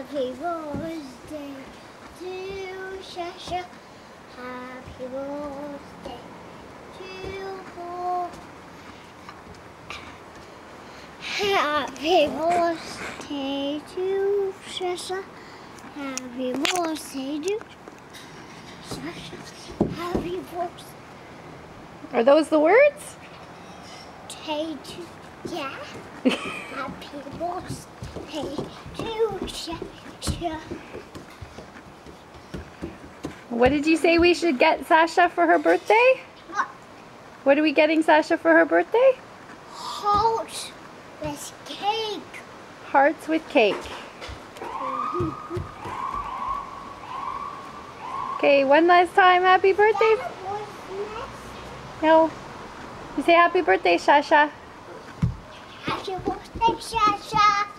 Happy birthday to Sasha. Happy birthday to Paul. Happy birthday to Sasha. Happy birthday to Sasha. Happy birthday. Are those the words? Yeah. Happy birthday to Sasha. What did you say we should get Sasha for her birthday? What are we getting Sasha for her birthday? Hearts with cake. Hearts with cake. Okay, one last time. Happy birthday. No. You say happy birthday, Sasha. Happy birthday, Sasha.